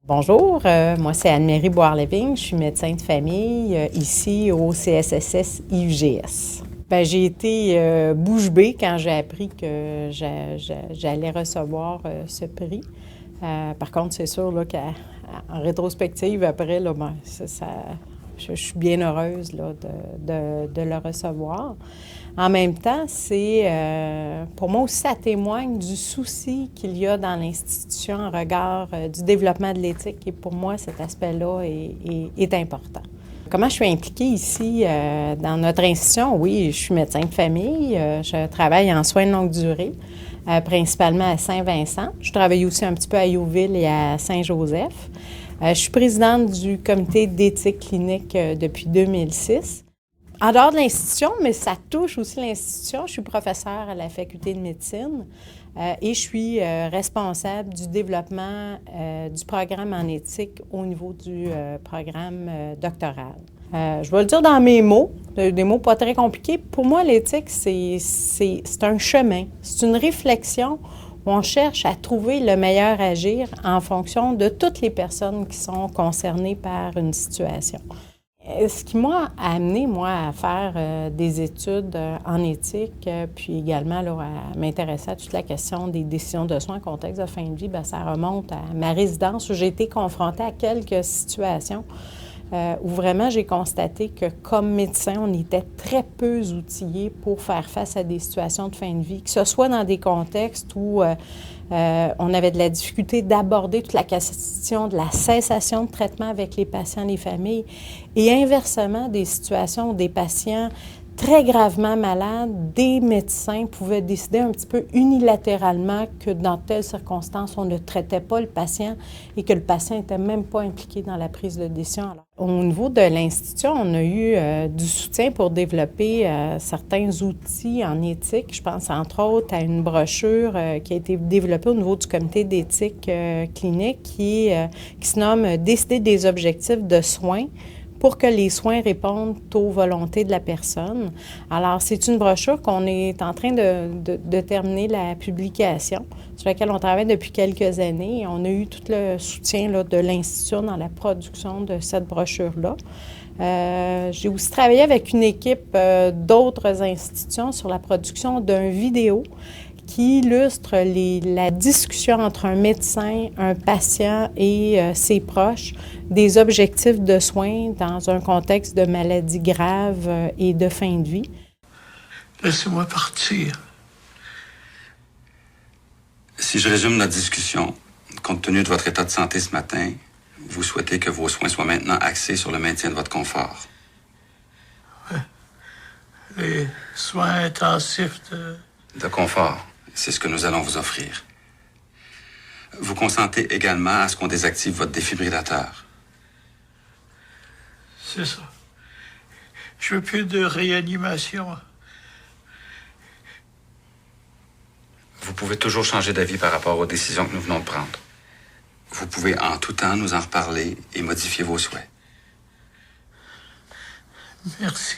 Bonjour, moi c'est Anne-Marie Boire-Léving, je suis médecin de famille ici au CSSS IUGS. J'ai été bouche bée quand j'ai appris que j'allais recevoir ce prix. Par contre, c'est sûr là, qu'en rétrospective, après, là, je suis bien heureuse là, de le recevoir. En même temps, pour moi aussi, ça témoigne du souci qu'il y a dans l'institution en regard du développement de l'éthique. Et pour moi, cet aspect-là est important. Comment je suis impliquée ici dans notre institution? Oui, je suis médecin de famille. Je travaille en soins de longue durée, principalement à Saint-Vincent. Je travaille aussi un petit peu à Youville et à Saint-Joseph. Je suis présidente du comité d'éthique clinique depuis 2006. En dehors de l'institution, mais ça touche aussi l'institution, je suis professeure à la faculté de médecine et je suis responsable du développement du programme en éthique au niveau du programme doctoral. Je vais le dire dans mes mots, des mots pas très compliqués. Pour moi, l'éthique, c'est un chemin, c'est une réflexion où on cherche à trouver le meilleur agir en fonction de toutes les personnes qui sont concernées par une situation. Ce qui m'a amené, moi, à faire des études en éthique, puis également là, à m'intéresser à toute la question des décisions de soins en contexte de fin de vie, ça remonte à ma résidence où j'ai été confrontée à quelques situations où vraiment j'ai constaté que comme médecin, on était très peu outillés pour faire face à des situations de fin de vie, que ce soit dans des contextes où on avait de la difficulté d'aborder toute la question de la cessation de traitement avec les patients, les familles, et inversement, des situations où des patients très gravement malades, des médecins pouvaient décider un petit peu unilatéralement que dans telles circonstances, on ne traitait pas le patient et que le patient n'était même pas impliqué dans la prise de décision. Alors, au niveau de l'institution, on a eu du soutien pour développer certains outils en éthique. Je pense entre autres à une brochure qui a été développée au niveau du comité d'éthique clinique qui se nomme « Décider des objectifs de soins » pour que les soins répondent aux volontés de la personne. Alors, c'est une brochure qu'on est en train de terminer la publication, sur laquelle on travaille depuis quelques années. Et on a eu tout le soutien là, de l'institution dans la production de cette brochure-là. J'ai aussi travaillé avec une équipe d'autres institutions sur la production d'un vidéo qui illustre la discussion entre un médecin, un patient et ses proches des objectifs de soins dans un contexte de maladie grave et de fin de vie. Laissez-moi partir. Si je résume notre discussion, compte tenu de votre état de santé ce matin, vous souhaitez que vos soins soient maintenant axés sur le maintien de votre confort. Ouais. Les soins intensifs De confort. C'est ce que nous allons vous offrir. Vous consentez également à ce qu'on désactive votre défibrillateur. C'est ça. Je veux plus de réanimation. Vous pouvez toujours changer d'avis par rapport aux décisions que nous venons de prendre. Vous pouvez en tout temps nous en reparler et modifier vos souhaits. Merci.